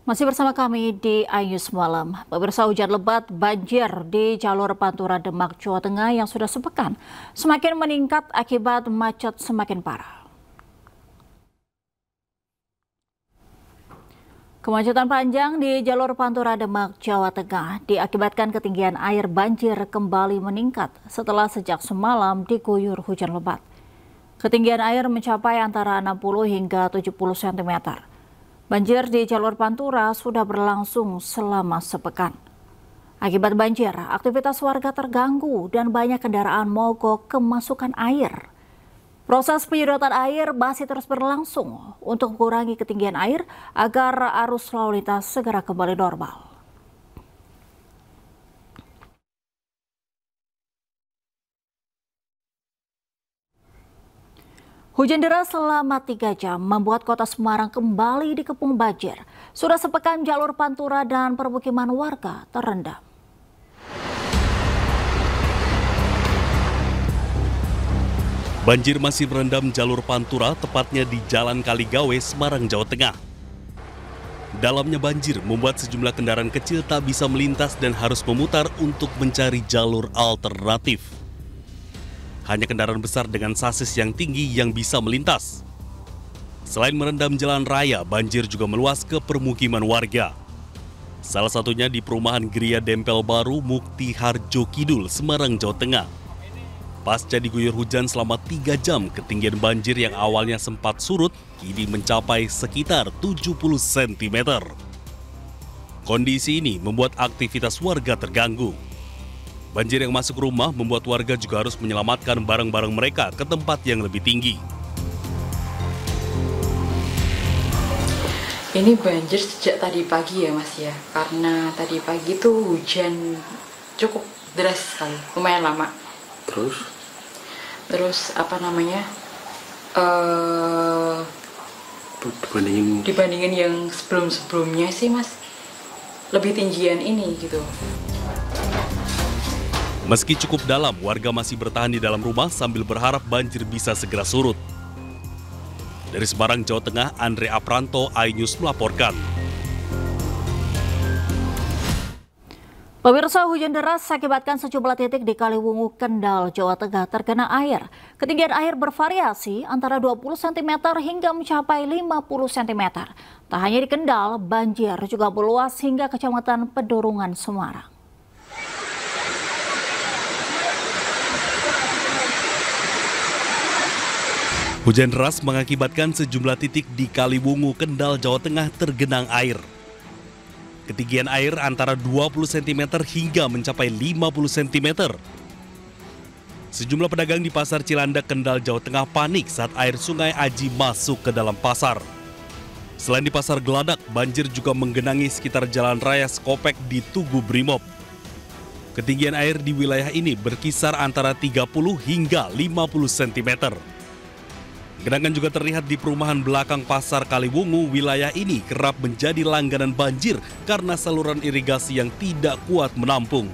Masih bersama kami di iNews Malam. Pemirsa, hujan lebat banjir di jalur Pantura Demak, Jawa Tengah yang sudah sepekan semakin meningkat akibat macet semakin parah. Kemacetan panjang di jalur Pantura Demak, Jawa Tengah diakibatkan ketinggian air banjir kembali meningkat setelah sejak semalam diguyur hujan lebat. Ketinggian air mencapai antara 60 hingga 70 cm. Banjir di jalur Pantura sudah berlangsung selama sepekan. Akibat banjir, aktivitas warga terganggu dan banyak kendaraan mogok kemasukan air. Proses penyedotan air masih terus berlangsung untuk mengurangi ketinggian air agar arus lalu lintas segera kembali normal. Hujan deras selama 3 jam membuat kota Semarang kembali dikepung banjir. Sudah sepekan jalur Pantura dan permukiman warga terendam. Banjir masih merendam jalur Pantura, tepatnya di Jalan Kaligawe, Semarang, Jawa Tengah. Dalamnya banjir membuat sejumlah kendaraan kecil tak bisa melintas dan harus memutar untuk mencari jalur alternatif. Hanya kendaraan besar dengan sasis yang tinggi yang bisa melintas. Selain merendam jalan raya, banjir juga meluas ke permukiman warga. Salah satunya di perumahan Gria Dempel Baru, Mukti Harjo Kidul, Semarang, Jawa Tengah. Pasca diguyur hujan selama 3 jam, ketinggian banjir yang awalnya sempat surut, kini mencapai sekitar 70 cm. Kondisi ini membuat aktivitas warga terganggu. Banjir yang masuk rumah membuat warga juga harus menyelamatkan barang-barang mereka ke tempat yang lebih tinggi. Ini banjir sejak tadi pagi ya Mas ya, karena tadi pagi tuh hujan cukup deras sekali, lumayan lama. Terus apa namanya, dibandingin yang sebelum-sebelumnya sih Mas, lebih tinggian ini gitu. Meski cukup dalam, warga masih bertahan di dalam rumah sambil berharap banjir bisa segera surut. Dari Semarang, Jawa Tengah, Andre Apranto, iNews melaporkan. Pemirsa, hujan deras akibatkan sejumlah titik di Kaliwungu, Kendal, Jawa Tengah tergenang air. Ketinggian air bervariasi antara 20 cm hingga mencapai 50 cm. Tak hanya di Kendal, banjir juga meluas hingga Kecamatan Pedurungan, Semarang. Hujan deras mengakibatkan sejumlah titik di Kaliwungu, Kendal, Jawa Tengah tergenang air. Ketinggian air antara 20 cm hingga mencapai 50 cm. Sejumlah pedagang di Pasar Cilandak, Kendal, Jawa Tengah panik saat air Sungai Aji masuk ke dalam pasar. Selain di Pasar Geladak, banjir juga menggenangi sekitar Jalan Raya Skopek di Tugu Brimob. Ketinggian air di wilayah ini berkisar antara 30 hingga 50 cm. Genangan juga terlihat di perumahan belakang Pasar Kaliwungu. Wilayah ini kerap menjadi langganan banjir karena saluran irigasi yang tidak kuat menampung.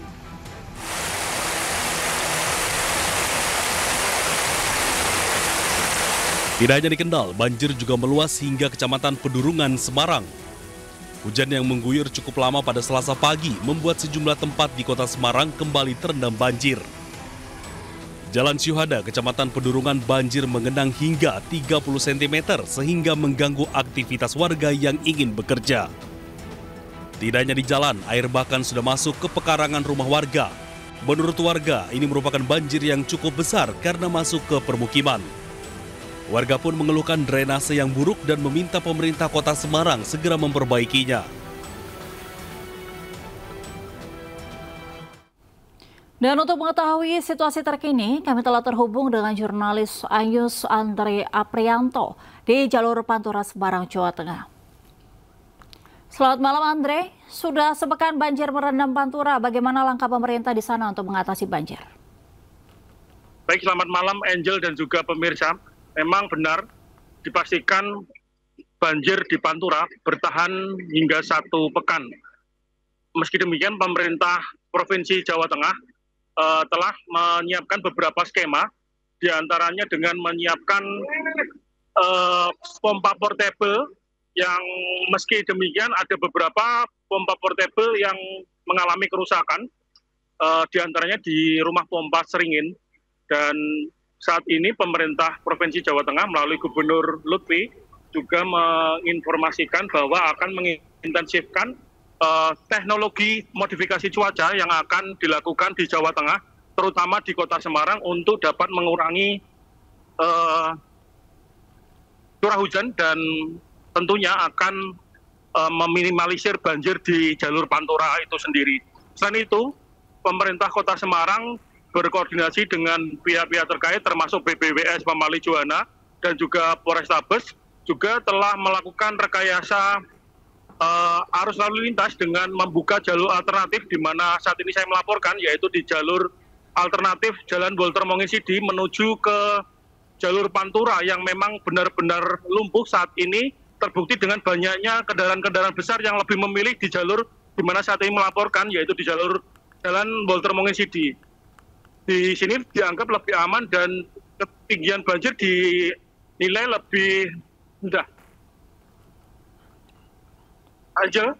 Tidak hanya di Kendal, banjir juga meluas hingga Kecamatan Pedurungan, Semarang. Hujan yang mengguyur cukup lama pada Selasa pagi membuat sejumlah tempat di kota Semarang kembali terendam banjir. Jalan Syuhada, Kecamatan Pedurungan banjir mengenang hingga 30 cm sehingga mengganggu aktivitas warga yang ingin bekerja. Tidak hanya di jalan, air bahkan sudah masuk ke pekarangan rumah warga. Menurut warga, ini merupakan banjir yang cukup besar karena masuk ke permukiman. Warga pun mengeluhkan drainase yang buruk dan meminta pemerintah kota Semarang segera memperbaikinya. Dan untuk mengetahui situasi terkini, kami telah terhubung dengan jurnalis iNews Andre Aprianto di jalur Pantura, Semarang, Jawa Tengah. Selamat malam Andre, sudah sepekan banjir merendam Pantura, bagaimana langkah pemerintah di sana untuk mengatasi banjir? Baik, selamat malam Angel dan juga pemirsa. Memang benar dipastikan banjir di Pantura bertahan hingga 1 pekan. Meski demikian, pemerintah Provinsi Jawa Tengah telah menyiapkan beberapa skema, diantaranya dengan menyiapkan pompa portable yang meski demikian ada beberapa pompa portable yang mengalami kerusakan, di antaranya di rumah pompa Seringin. Dan saat ini pemerintah Provinsi Jawa Tengah melalui Gubernur Lutfi juga menginformasikan bahwa akan mengintensifkan teknologi modifikasi cuaca yang akan dilakukan di Jawa Tengah, terutama di Kota Semarang untuk dapat mengurangi curah hujan dan tentunya akan meminimalisir banjir di jalur Pantura itu sendiri. Selain itu, pemerintah Kota Semarang berkoordinasi dengan pihak-pihak terkait termasuk BPWS Pamali Juwana dan juga Polrestabes juga telah melakukan rekayasa arus lalu lintas dengan membuka jalur alternatif di mana saat ini saya melaporkan, yaitu di jalur alternatif Jalan Walter Mongisidi menuju ke jalur Pantura yang memang benar-benar lumpuh saat ini, terbukti dengan banyaknya kendaraan-kendaraan besar yang lebih memilih di jalur di mana saat ini melaporkan, yaitu di jalur Jalan Walter Mongisidi. Di sini dianggap lebih aman dan ketinggian banjir dinilai lebih rendah. Angel.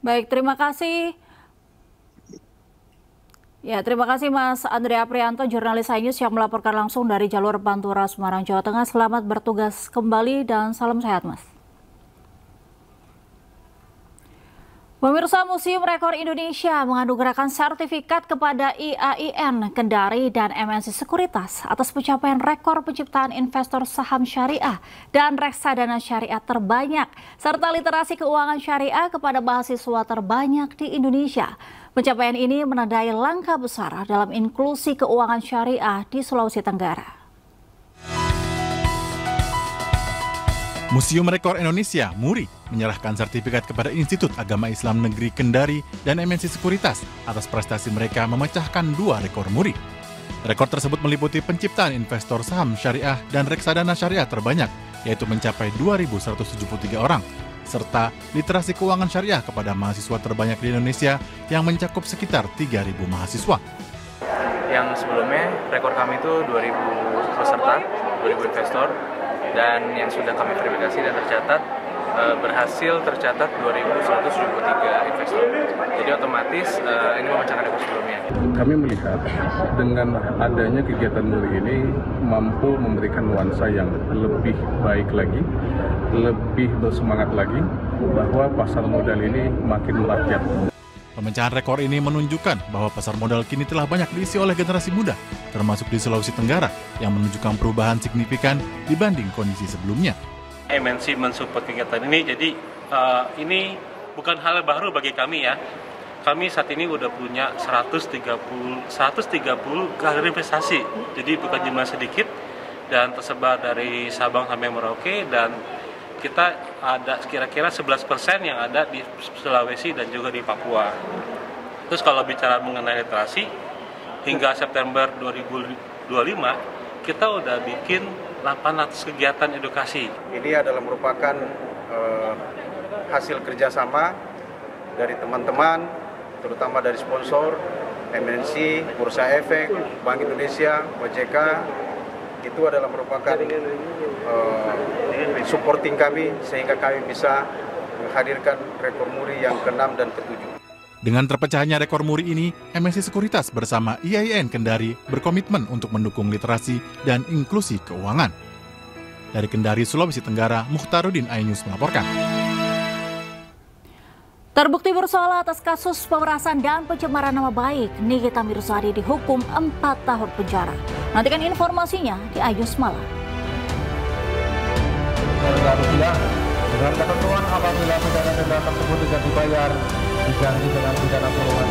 Baik, terima kasih. Ya, terima kasih Mas Andrea Prianto, jurnalis iNews yang melaporkan langsung dari jalur Pantura, Semarang, Jawa Tengah. Selamat bertugas kembali dan salam sehat, Mas. Pemirsa, Museum Rekor Indonesia menganugerahkan sertifikat kepada IAIN Kendari dan MNC Sekuritas atas pencapaian rekor penciptaan investor saham syariah dan reksadana syariah terbanyak, serta literasi keuangan syariah kepada mahasiswa terbanyak di Indonesia. Pencapaian ini menandai langkah besar dalam inklusi keuangan syariah di Sulawesi Tenggara. Museum Rekor Indonesia, MURI, menyerahkan sertifikat kepada Institut Agama Islam Negeri Kendari dan MNC Sekuritas atas prestasi mereka memecahkan 2 rekor MURI. Rekor tersebut meliputi penciptaan investor saham syariah dan reksadana syariah terbanyak, yaitu mencapai 2.173 orang, serta literasi keuangan syariah kepada mahasiswa terbanyak di Indonesia yang mencakup sekitar 3.000 mahasiswa. Yang sebelumnya, rekor kami itu 2.000 peserta, 2.000 investor, dan yang sudah kami verifikasi dan tercatat berhasil tercatat 2.173 investor. Jadi otomatis ini memecahkan rekor sebelumnya. Kami melihat dengan adanya kegiatan MURI ini mampu memberikan nuansa yang lebih baik lagi, lebih bersemangat lagi bahwa pasar modal ini makin merakyat. Pemecahan rekor ini menunjukkan bahwa pasar modal kini telah banyak diisi oleh generasi muda, termasuk di Sulawesi Tenggara, yang menunjukkan perubahan signifikan dibanding kondisi sebelumnya. MNC mensupport kegiatan ini, jadi ini bukan hal baru bagi kami ya. Kami saat ini udah punya 130 galeri investasi, jadi bukan jumlah sedikit, dan tersebar dari Sabang sampai Merauke, dan kita ada kira-kira 11% yang ada di Sulawesi dan juga di Papua. Terus kalau bicara mengenai literasi, hingga September 2025 kita udah bikin 800 kegiatan edukasi. Ini adalah merupakan hasil kerjasama dari teman-teman, terutama dari sponsor, MNC, Bursa Efek, Bank Indonesia, OJK. Itu adalah merupakan supporting kami sehingga kami bisa menghadirkan rekor MURI yang ke-6 dan ke-7. Dengan terpecahnya rekor MURI ini, MNC Sekuritas bersama IAIN Kendari berkomitmen untuk mendukung literasi dan inklusi keuangan. Dari Kendari, Sulawesi Tenggara, Mukhtaruddin, iNews melaporkan. Terbukti bersalah atas kasus pemerasan dan pencemaran nama baik, Nikita Mirzani dihukum 4 tahun penjara. Nantikan informasinya di iNews Malam. Dengan ketentuan apabila pidana denda tersebut tidak dibayar, diganti dengan pidana kurungan.